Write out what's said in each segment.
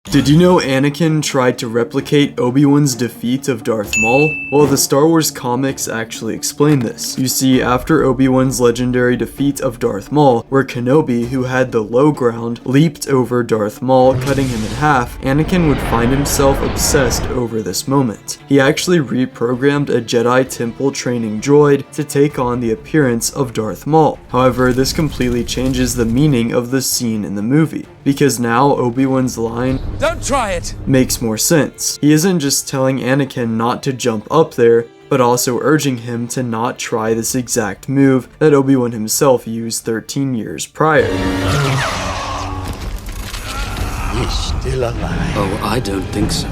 Did you know Anakin tried to replicate Obi-Wan's defeat of Darth Maul? Well, the Star Wars comics actually explain this. You see, after Obi-Wan's legendary defeat of Darth Maul, where Kenobi, who had the low ground, leaped over Darth Maul, cutting him in half, Anakin would find himself obsessed over this moment. He actually reprogrammed a Jedi Temple training droid to take on the appearance of Darth Maul. However, this completely changes the meaning of the scene in the movie, because now Obi-Wan's line, "Don't try it," makes more sense. He isn't just telling Anakin not to jump up there, but also urging him to not try this exact move that Obi-Wan himself used 13 years prior. He's still alive. Oh, I don't think so.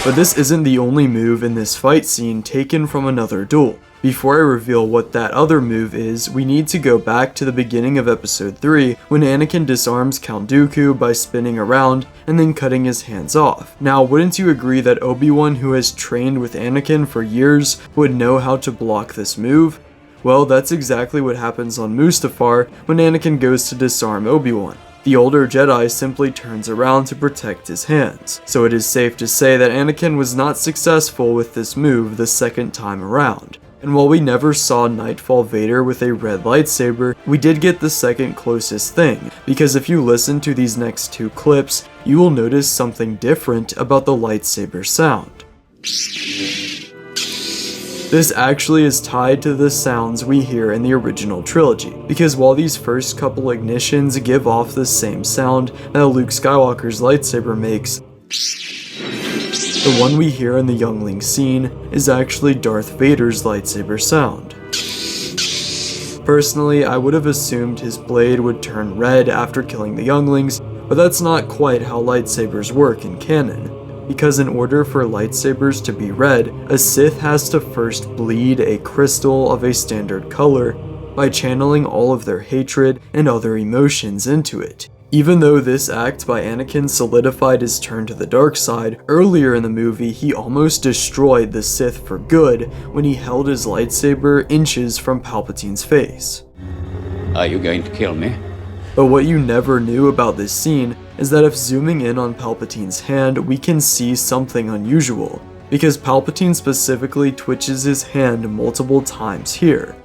But this isn't the only move in this fight scene taken from another duel. Before I reveal what that other move is, we need to go back to the beginning of episode 3 when Anakin disarms Count Dooku by spinning around and then cutting his hands off. Now, wouldn't you agree that Obi-Wan, who has trained with Anakin for years, would know how to block this move? Well, that's exactly what happens on Mustafar when Anakin goes to disarm Obi-Wan. The older Jedi simply turns around to protect his hands, so it is safe to say that Anakin was not successful with this move the second time around. And while we never saw Nightfall Vader with a red lightsaber, we did get the second closest thing, because if you listen to these next two clips, you will notice something different about the lightsaber sound. This actually is tied to the sounds we hear in the original trilogy, because while these first couple ignitions give off the same sound that Luke Skywalker's lightsaber makes, the one we hear in the youngling scene is actually Darth Vader's lightsaber sound. Personally, I would have assumed his blade would turn red after killing the younglings, but that's not quite how lightsabers work in canon. Because in order for lightsabers to be red, a Sith has to first bleed a crystal of a standard color by channeling all of their hatred and other emotions into it. Even though this act by Anakin solidified his turn to the dark side, earlier in the movie he almost destroyed the Sith for good when he held his lightsaber inches from Palpatine's face. Are you going to kill me? But what you never knew about this scene is that if zooming in on Palpatine's hand, we can see something unusual, because Palpatine specifically twitches his hand multiple times here.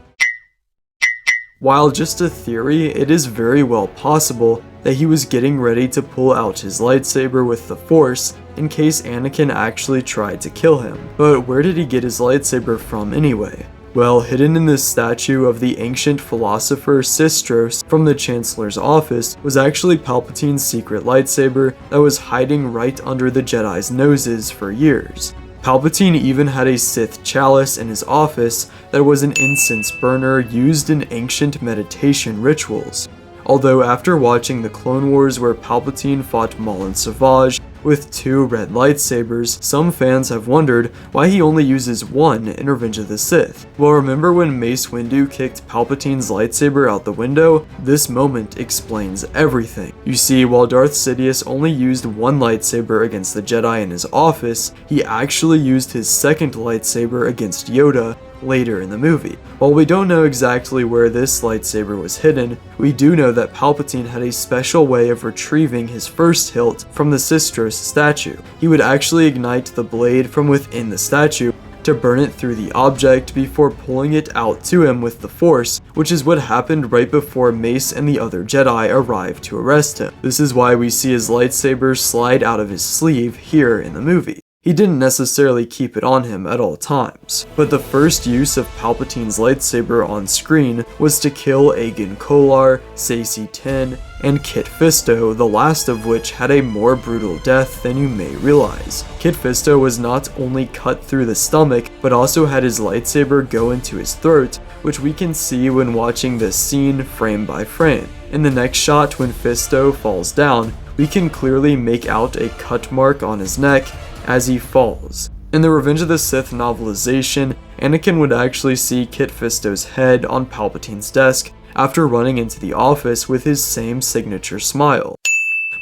While just a theory, it is very well possible that he was getting ready to pull out his lightsaber with the Force in case Anakin actually tried to kill him. But where did he get his lightsaber from anyway? Well, hidden in this statue of the ancient philosopher Sistros from the Chancellor's office was actually Palpatine's secret lightsaber that was hiding right under the Jedi's noses for years. Palpatine even had a Sith chalice in his office that was an incense burner used in ancient meditation rituals. Although after watching the Clone Wars where Palpatine fought Maul and Savage with two red lightsabers, some fans have wondered why he only uses one in Revenge of the Sith. Well, remember when Mace Windu kicked Palpatine's lightsaber out the window? This moment explains everything. You see, while Darth Sidious only used one lightsaber against the Jedi in his office, he actually used his second lightsaber against Yoda later in the movie. While we don't know exactly where this lightsaber was hidden, we do know that Palpatine had a special way of retrieving his first hilt from the Sistros statue. He would actually ignite the blade from within the statue to burn it through the object before pulling it out to him with the Force, which is what happened right before Mace and the other Jedi arrived to arrest him. This is why we see his lightsaber slide out of his sleeve here in the movie. He didn't necessarily keep it on him at all times, but the first use of Palpatine's lightsaber on screen was to kill Agen Kolar, Saesee Tiin, and Kit Fisto, the last of which had a more brutal death than you may realize. Kit Fisto was not only cut through the stomach, but also had his lightsaber go into his throat, which we can see when watching this scene frame by frame. In the next shot, when Fisto falls down, we can clearly make out a cut mark on his neck as he falls. In the Revenge of the Sith novelization, Anakin would actually see Kit Fisto's head on Palpatine's desk after running into the office with his same signature smile.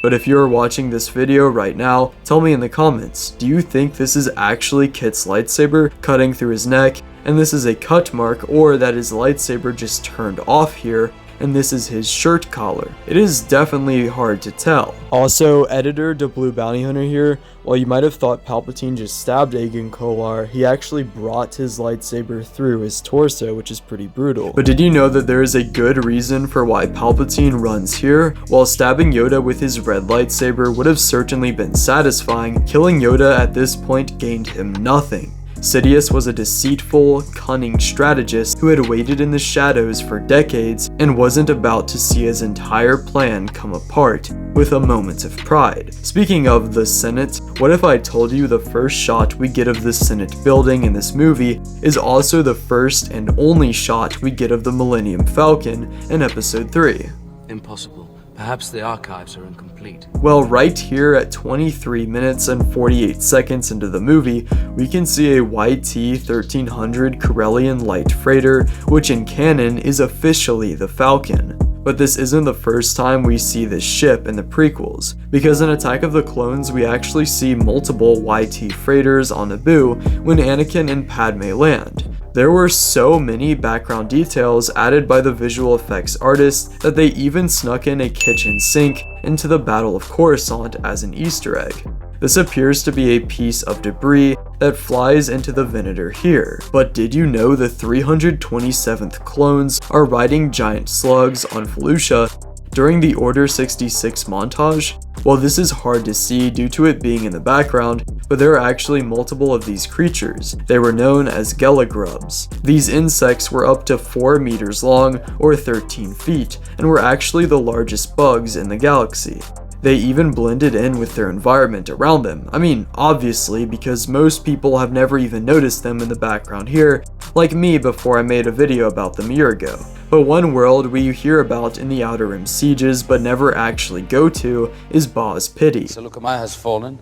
But if you're watching this video right now, tell me in the comments, do you think this is actually Kit's lightsaber cutting through his neck, and this is a cut mark, or that his lightsaber just turned off here, and this is his shirt collar. It is definitely hard to tell. Also, editor the Blue Bounty Hunter here, while you might have thought Palpatine just stabbed Aegon Kolar, he actually brought his lightsaber through his torso, which is pretty brutal. But did you know that there is a good reason for why Palpatine runs here? While stabbing Yoda with his red lightsaber would have certainly been satisfying, killing Yoda at this point gained him nothing. Sidious was a deceitful, cunning strategist who had waited in the shadows for decades and wasn't about to see his entire plan come apart with a moment of pride. Speaking of the Senate, what if I told you the first shot we get of the Senate building in this movie is also the first and only shot we get of the Millennium Falcon in Episode 3? Impossible. Perhaps the archives are incomplete. Well, right here at 23 minutes and 48 seconds into the movie, we can see a YT-1300 Corellian light freighter, which in canon is officially the Falcon. But this isn't the first time we see this ship in the prequels, because in Attack of the Clones we actually see multiple YT freighters on Naboo when Anakin and Padme land. There were so many background details added by the visual effects artists that they even snuck in a kitchen sink into the Battle of Coruscant as an Easter egg. This appears to be a piece of debris that flies into the Venator here. But did you know the 327th clones are riding giant slugs on Felucia during the Order 66 montage? Well, this is hard to see due to it being in the background, but there are actually multiple of these creatures. They were known as Gelagrubs. These insects were up to 4 meters long, or 13 feet, and were actually the largest bugs in the galaxy. They even blended in with their environment around them. I mean, obviously, because most people have never even noticed them in the background here, like me before I made a video about them a year ago. But one world we hear about in the Outer Rim sieges but never actually go to is Boz Pity. Seleucamai has fallen,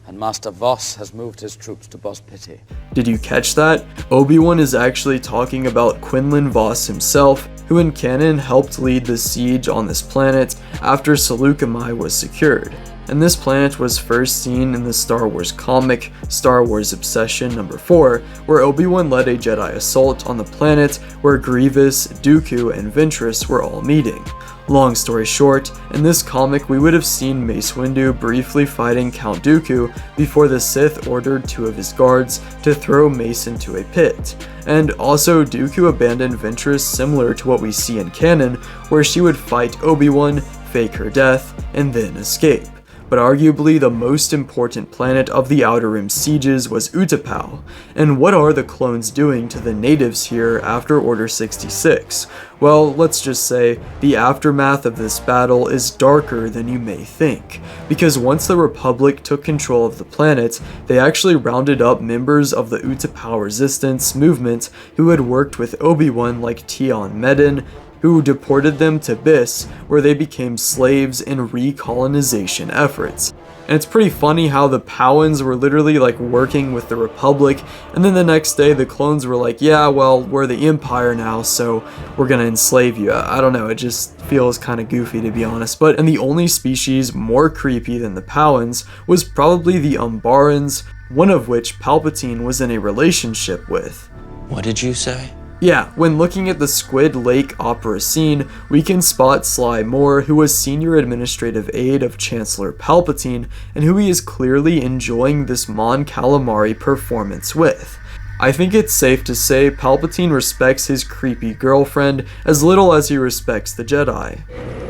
and Master Voss has moved his troops to Boz Pity. Did you catch that? Obi-Wan is actually talking about Quinlan Voss himself, who in canon helped lead the siege on this planet after Seleucamai was secured. And this planet was first seen in the Star Wars comic Star Wars Obsession number 4, where Obi-Wan led a Jedi assault on the planet where Grievous, Dooku, and Ventress were all meeting. Long story short, in this comic we would have seen Mace Windu briefly fighting Count Dooku before the Sith ordered 2 of his guards to throw Mace into a pit. And also Dooku abandoned Ventress similar to what we see in canon, where she would fight Obi-Wan, fake her death, and then escape. But arguably the most important planet of the Outer Rim sieges was Utapau. And what are the clones doing to the natives here after Order 66? Well, let's just say the aftermath of this battle is darker than you may think, because once the Republic took control of the planet, they actually rounded up members of the Utapau resistance movement who had worked with Obi-Wan, like Tion Medin, who deported them to Biss, where they became slaves in recolonization efforts. And it's pretty funny how the Pau'ans were literally like working with the Republic, and then the next day the clones were like, yeah, well, we're the Empire now, so we're gonna enslave you. I don't know, it just feels kind of goofy to be honest. And the only species more creepy than the Pau'ans was probably the Umbarans, one of which Palpatine was in a relationship with. What did you say? Yeah, when looking at the Squid Lake opera scene, we can spot Sly Moore, who was senior administrative aide of Chancellor Palpatine, and who he is clearly enjoying this Mon Calamari performance with. I think it's safe to say Palpatine respects his creepy girlfriend as little as he respects the Jedi.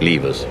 Leave us.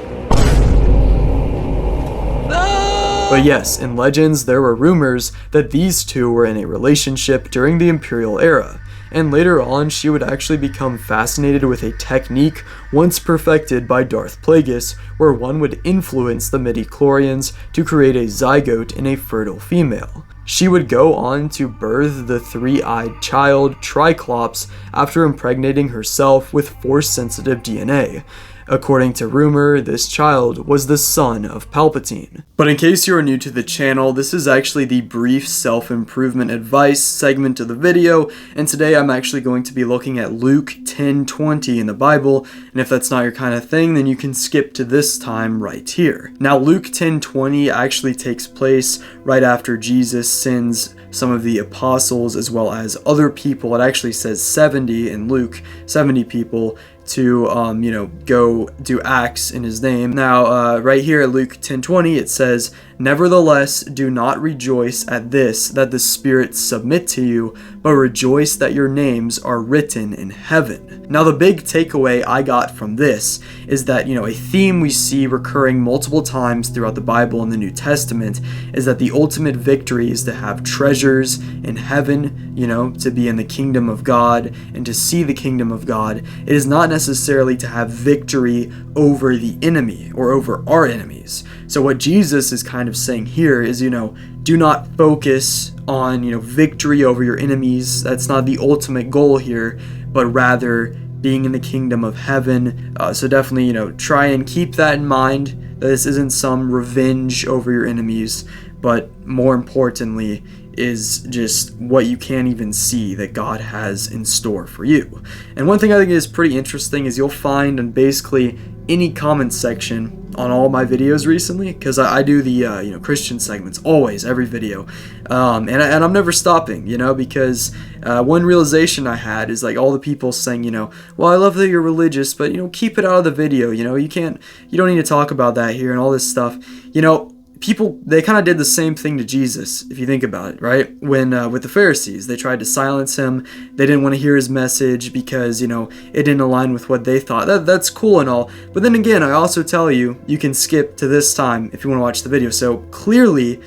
But yes, in Legends there were rumors that these two were in a relationship during the Imperial era. And later on, she would actually become fascinated with a technique once perfected by Darth Plagueis, where one would influence the midichlorians to create a zygote in a fertile female. She would go on to birth the 3-eyed child, Triclops, after impregnating herself with Force-sensitive DNA. According to rumor, this child was the son of Palpatine. But in case you are new to the channel, this is actually the brief self-improvement advice segment of the video, and today I'm actually going to be looking at Luke 10:20 in the Bible, and if that's not your kind of thing, then you can skip to this time right here. Now, Luke 10:20 actually takes place right after Jesus sends some of the apostles as well as other people. It actually says 70 in Luke, 70 people, to, go do acts in his name. Now, right here at Luke 10:20, it says, "Nevertheless, do not rejoice at this, that the spirits submit to you, but rejoice that your names are written in heaven." Now, the big takeaway I got from this is that, a theme we see recurring multiple times throughout the Bible and the New Testament is that the ultimate victory is to have treasures in heaven, to be in the kingdom of God and to see the kingdom of God. It is not necessarily to have victory over the enemy or over our enemies. So what Jesus is kind of saying here is, do not focus on, victory over your enemies. That's not the ultimate goal here, but rather being in the kingdom of heaven. So definitely, try and keep that in mind, that this isn't some revenge over your enemies, but more importantly is just what you can't even see that God has in store for you. And one thing I think is pretty interesting is you'll find in basically any comment section on all my videos recently, because I do the Christian segments always, every video, and I'm never stopping, because one realization I had is like all the people saying, well, I love that you're religious, but keep it out of the video, you don't need to talk about that here and all this stuff. People, they kind of did the same thing to Jesus, if you think about it, right? When with the Pharisees, they tried to silence him. They didn't want to hear his message because, it didn't align with what they thought. That's cool and all. But then again, I also tell you, you can skip to this time if you want to watch the video. So clearly,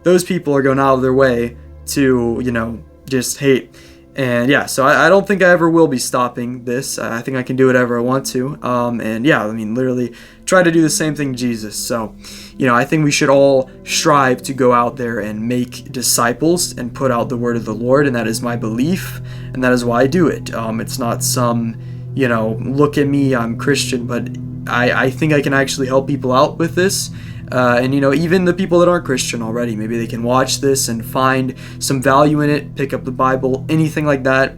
those people are going out of their way to, just hate. And yeah, so I don't think I ever will be stopping this. I think I can do whatever I want to. And yeah, literally try to do the same thing Jesus. So, I think we should all strive to go out there and make disciples and put out the word of the Lord. And that is my belief. And that is why I do it. It's not some, look at me, I'm Christian, but I think I can actually help people out with this. And even the people that aren't Christian already, maybe they can watch this and find some value in it, pick up the Bible, anything like that.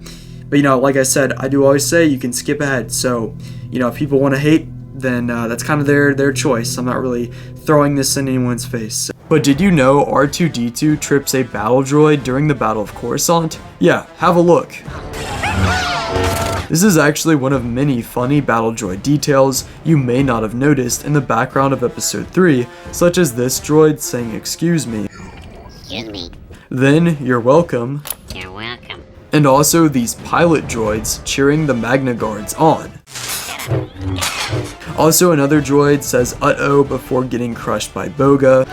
But like I said, I do always say you can skip ahead. So if people want to hate, then that's kind of their choice. I'm not really throwing this in anyone's face. But did you know R2-D2 trips a Battledroid during the Battle of Coruscant? Yeah, have a look. This is actually one of many funny Battledroid details you may not have noticed in the background of episode 3, such as this droid saying "excuse me." Excuse me. Then "you're welcome." You're welcome. And also these pilot droids cheering the Magna Guards on. Also another droid says "uh-oh" before getting crushed by Boga.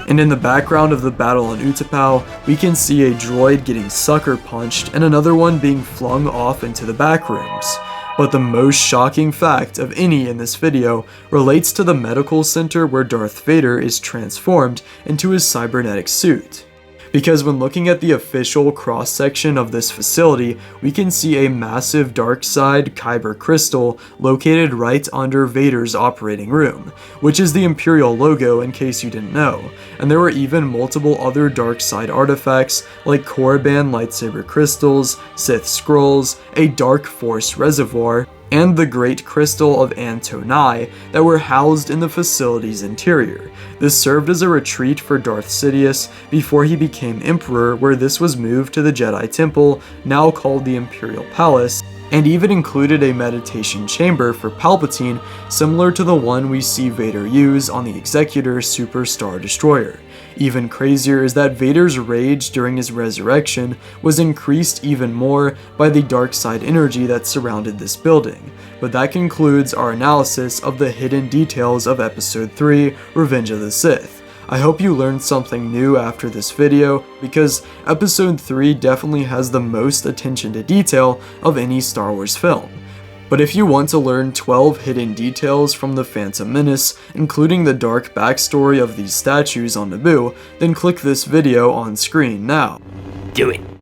And in the background of the battle on Utapau, we can see a droid getting sucker punched and another one being flung off into the back rooms. But the most shocking fact of any in this video relates to the medical center where Darth Vader is transformed into his cybernetic suit. Because when looking at the official cross-section of this facility, we can see a massive Darkside Kyber crystal located right under Vader's operating room, which is the Imperial logo in case you didn't know. And there were even multiple other Darkside artifacts like Korriban lightsaber crystals, Sith scrolls, a Dark Force reservoir, and the Great Crystal of Antonai that were housed in the facility's interior. This served as a retreat for Darth Sidious before he became Emperor, where this was moved to the Jedi Temple, now called the Imperial Palace, and even included a meditation chamber for Palpatine similar to the one we see Vader use on the Executor Super Star Destroyer. Even crazier is that Vader's rage during his resurrection was increased even more by the dark side energy that surrounded this building. But that concludes our analysis of the hidden details of Episode 3, Revenge of the Sith. I hope you learned something new after this video, because Episode 3 definitely has the most attention to detail of any Star Wars film. But if you want to learn 12 hidden details from The Phantom Menace, including the dark backstory of these statues on Naboo, then click this video on screen now. Do it.